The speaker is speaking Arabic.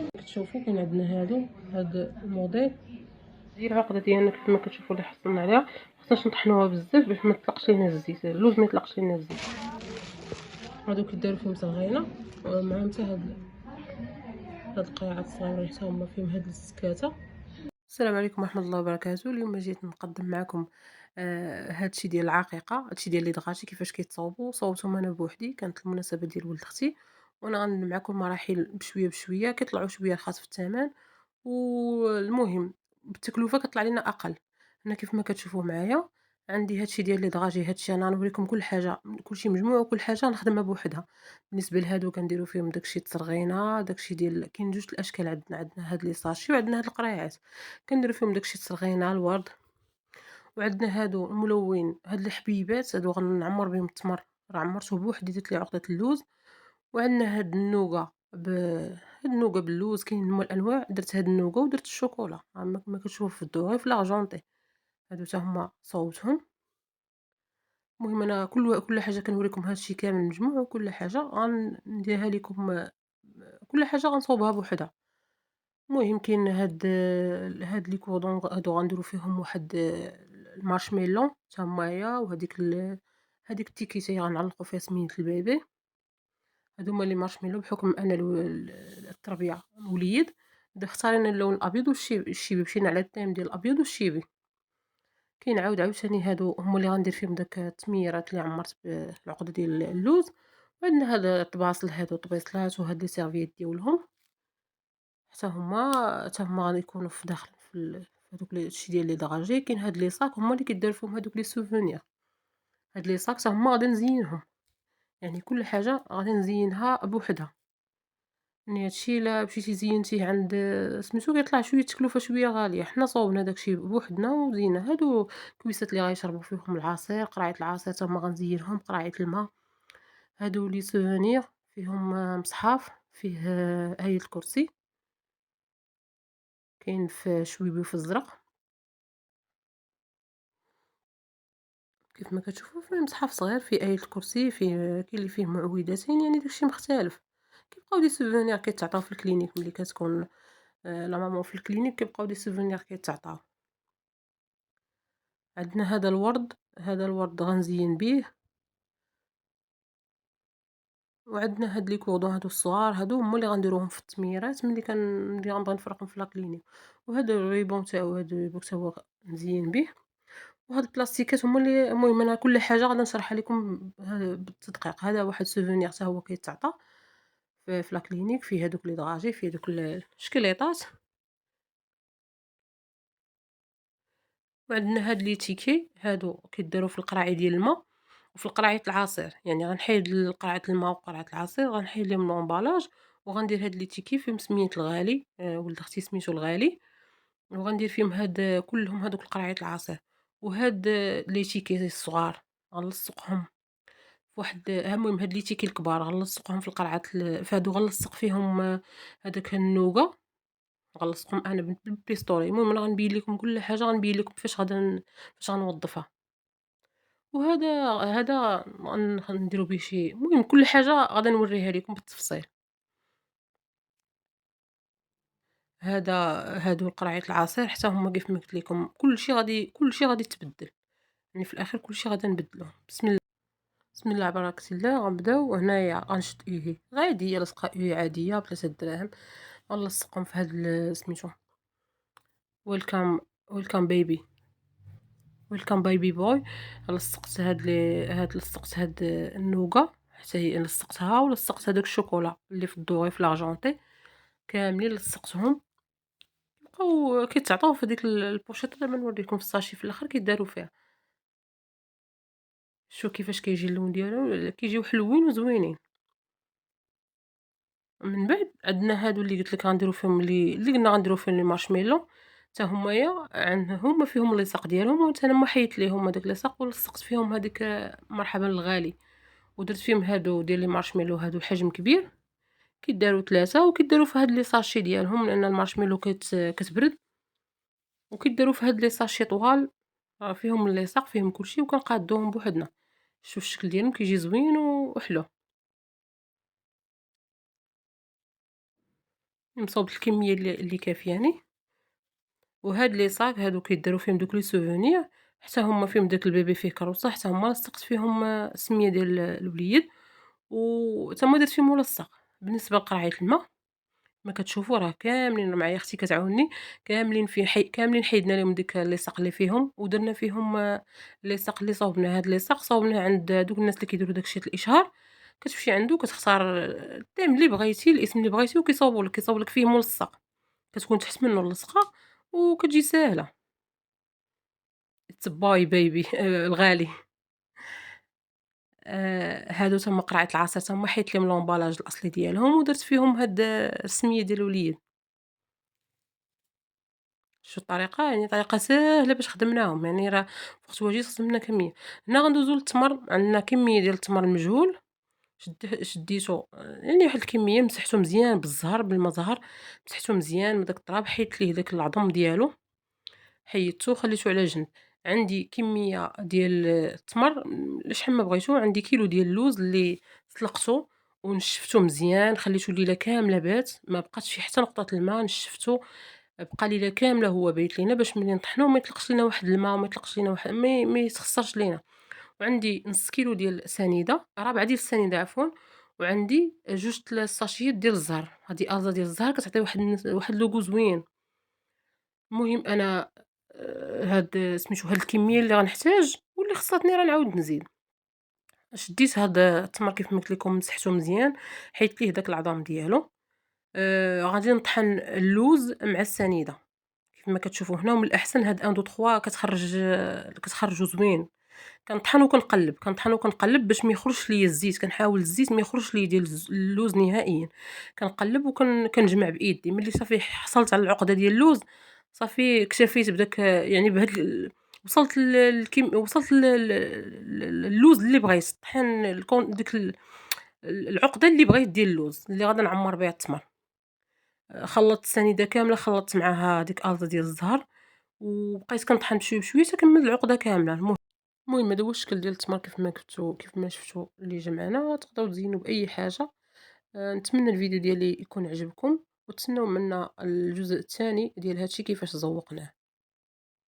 كتشوفوا كاين عندنا هاد الموديل ديال العقده ديالنا كيف ما كتشوفوا اللي حصلنا عليها. خصناش نطحنوها بزاف باش ما تطلقش لينا الزيت، اللوز ما يطلقش لينا الزيت. هادو كيداروا فيهم صغينه ومعاهم حتى هاد القيعات الصغيرين حتى هما فيهم هاد السكاته. السلام عليكم ورحمه الله وبركاته. اليوم جيت نقدم معكم هادشي ديال العقيقه، هادشي ديال لي دغاشي كيفاش كيتصاوبوا. صوبتهم انا بوحدي، كانت المناسبه ديال ولد اختي، وانا غندير معكم مراحل بشويه بشويه. كيطلعوا شويه رخاص في الثمن، والمهم بالتكلفه كطلع لينا اقل. هنا كيف ما كتشوفوا معايا عندي هادشي ديال لي دغاجي. هادشي انا غنوريكم كل حاجه، كلشي مجموع وكل حاجه نخدمها بوحدها. بالنسبه لهادو كنديروا فيهم داكشي التصرغينه، داكشي ديال كاين جوج الاشكال. عندنا هاد لي ساشي وعندنا هاد القرايعات كنديروا فيهم داكشي التصرغينه الورد. وعندنا هادو الملون، هاد الحبيبات هادو غنعمر بهم التمر، راه عمرته بوحدي درت ليه عقده اللوز. وعندنا هاد النوغا هاد النوغا باللوز. كاين هما الانواع، درت هاد النوغا ودرت الشوكولا كما كتشوفوا في الدوغي في لاغجونطي. هادو حتى هما صوبتهم. المهم انا كل حاجه كنوريكم هادشي كامل مجموع، وكل حاجه غنديرها لكم كل حاجه غنصوبها بوحدها. المهم كاين هاد لي كوردون هادو غنديرو فيهم واحد المارشميلو حتى هما، هاديك التيكيتي غنعلقو فيها سمية البيبي. هادو هما لي مارشميلو. بحكم أن التربية وليد اختارينا اللون الأبيض والشيبي، مشينا على التيم ديال الأبيض والشيبي. كاين عاوتاني هادو هما اللي غندير فيهم داك التميرات اللي عمرت بالعقدة ديال اللوز. وعندنا هاد الطباصل هادو طبيصلات، وهاد لي سيرفييت ديالهم حتى هما غيكونوا في داخل في هادوك هادشي ديال لي دراجي. كاين هاد لي صاك هما اللي كيدار فيهم هادوك لي سوفونير. هاد لي صاك حتى هما غادي نزينهم، يعني كل حاجة غادي نزينها بوحدها. يعني هادشي إلا مشيتي زينتيه عند سميتو كيطلع شوية التكلفة شوية غالية. حنا صوبنا داكشي بوحدنا وزينا. هادو كويسات اللي غيشربوا فيهم العصير، قراية العصير حتى هما غنزينهم، قراية الماء. هادو لي سوفونير فيهم مصحف فيه آية الكرسي، كاين في شويبي وفي الزرق كيف ما كتشوفوا. فيه مصحف صغير فيه آية الكرسي، فيه كاين اللي فيه معوذتين، يعني داكشي مختلف. كيبقاو دي سوفونير كيتعطاو في الكلينيك ملي كتكون لا مامون في الكلينيك، كيبقاو دي سوفونير كيتعطاو. عندنا هذا الورد غنزين بيه. وعندنا هاد لي كوردون هادو الصغار، هادو هما اللي غنديروهم في التميرات ملي غنبغي نفرقهم في لاكلينيك. وهذا الريبون تا هو، هاد الريبون تا هو نزين بيه. وهاد البلاستيكات هما اللي المهم انا كل حاجه غادي نشرحها لكم بالتدقيق. هذا واحد سوفونير حتى هو كيتعطى في لاكلينيك، فيه هادوك لي دراجي، فيه دوك الشكليطات. وعندنا هاد لي تيكي هادو كيداروا في القراعي ديال الماء وفي القراعية العصير. يعني غنحيد قرعة الماء وقرعة العصير، غنحيد ليهم لومبالاج، وغندير هاد لي تيكي فيهم سمية الغالي. ولد اختي سميتو الغالي. وغندير فيهم كلهم هادوك القراعية العصير. وهاد لي تيكي الصغار غنلصقهم في واحد المهم هاد لي تيكي الكبار غنلصقهم في القرعة فهادو غنلصق فيهم هداك النوغا. غنلصقهم انا بالبيستولي. المهم انا غنبين لكم كل حاجه، غنبين لكم فاش غنوظفها. هذا غنديرو به شي، المهم كل حاجه غادا نوريها لكم بالتفصيل. هادو القرعية العصير حتى هما كيف ما قلت لكم كلشي غادي يتبدل. يعني في الاخر كلشي غادا نبدلوه. بسم الله على بركة الله. غنبداو هنايا غنشد ايهي عاديه، لصقه ايهي عاديه ب3 دراهم. غنلصقهم في هاد سميتو ويلكم، ويلكم بيبي، ويلكم بيبي بوي. لصقت لصقت هاد النوغا حتى هي لصقتها، ولصقت هادوك الشوكولا اللي في الدوغي في لاغجونطي كاملين لصقتهم. بقاو كيتعطاو في ديك البوشيط. دابا نوريكم في الساشي في الاخر كيداروا فيها. شوف كيفاش كيجي اللون ديالو، كيجيو حلوين وزوينين. من بعد عندنا هادو اللي قلت لك غنديروا فيهم اللي قلنا غنديروا فيهم لي مارشميلو. حتى همايا هما فيهم ليصاق ديالهم، وحتى انا ما حيت ليهم هذاك ليصاق ولصقت فيهم هذيك مرحبا الغالي. ودرت فيهم هادو ديال لي مارشميلو هادو حجم كبير. كيداروا 3 وكيداروا في هاد لي ساشي ديالهم، لان المارشميلو كتبرد. وكيداروا في هاد لي ساشي طوال فيهم الليصاق فيهم كلشي، وكنقادوهم بوحدنا. شوف الشكل ديالهم كيجي زوين وحلو. مصاوب الكمية اللي كافياني. وهاد لي صاك هادو كيدارو فيهم دوك لي سوفونير، حتى هُما فيهم داك البيبي فيه كروسة، حتى هُما لصقت فيهم السمية ديال الوليد، وتا هُما درت فيهم ملصق. بالنسبة لقرعة الما كما كتشوفوا راه كاملين، معايا أختي كتعاوني، كاملين في كاملين حيدنا ليهم ديك اللصاق اللي فيهم، ودرنا فيهم اللصاق اللي صاوبناه. هاد اللصاق صاوبناه عند دوك الناس اللي كيديروا داك الشيء الإشهار، كتمشي عندو كتختار التيم اللي بغيتي، الاسم اللي بغيتي، كيصاوب لك فيه ملصق، كتكون تحت منه اللصقة وكتجي ساهلة. It's باي بيبي الغالي. هادو تما قرعة العصير تا هُما حيدت ليهم لومبالاج الأصلي ديالهم، ودرت فيهم هاد السمية ديال الوليد. شو الطريقة؟ يعني طريقة ساهلة باش خدمناهم، يعني راه في وقت وجيز خدمنا كمية. هنا غندوزو للتمر، عندنا كمية ديال التمر المجهول، شديتو يعني واحد الكمية، مسحتو مزيان بالزهر بالما زهر، مسحتو مزيان من داك التراب، حيدت ليه داك العظم ديالو، حيدتو خليتو على جنب. عندي كمية ديال التمر شحال ما بغيتو، عندي كيلو ديال اللوز اللي سلقتو ونشفتو مزيان، خليتو ليلة كاملة بات، ما بقاتش فيه حتى نقطة الما، نشفتو بقى ليلة كاملة هو بايت لينا باش ملي نطحنوه ما يطلقش لينا واحد الما، وما يطلقش لينا واحد ما يتخسرش لينا. وعندي نص كيلو ديال السنيدة، ربعة ديال السنيدة عفوا، وعندي جوج الساشيات ديال الزهر، هادي أزا ديال الزهر كتعطي واحد لوغو زوين. المهم أنا هاد سميتو هاد الكمية اللي غنحتاج واللي خصاتني راه نعاود نزيد. شديت هاد التمر كيف ما قلت لكم، مسحتو مزيان، حيدت ليه داك العظام ديالو. غادي نطحن اللوز مع السنيدة كيف ما كتشوفوا هنا، ومن الأحسن هاد 1 2 3 كتخرجوا زوين. كنطحن وكنقلّب، كنطحن وكنقلّب باش ما يخرجش ليا الزيت، كنحاول الزيت ما يخرجش ليا ديال اللوز نهائيًا. كنقلّب كنجمع بإيدي، ملي صافي حصلت على العقدة ديال اللوز، صافي اكتفيت بداك يعني بهاد وصلت وصلت اللوز اللي بغيت، الطحين ديك العقدة اللي بغيت ديال اللوز اللي غادي نعمّر بها التمر. خلّطت السنيدة كاملة، خلّطت معاها ديك ألضة ديال الزهر، وبقيت كنطحن بشوية بشوية حتى كمّلت العقدة كاملة. المهم هذا هو الشكل ديال التمر كيف ما شفتو اللي جا معنا. تقدروا تزينوا بأي حاجة. نتمنى الفيديو ديالي يكون عجبكم، وتسناو منا الجزء الثاني ديال هادشي كيفاش زوّقناه.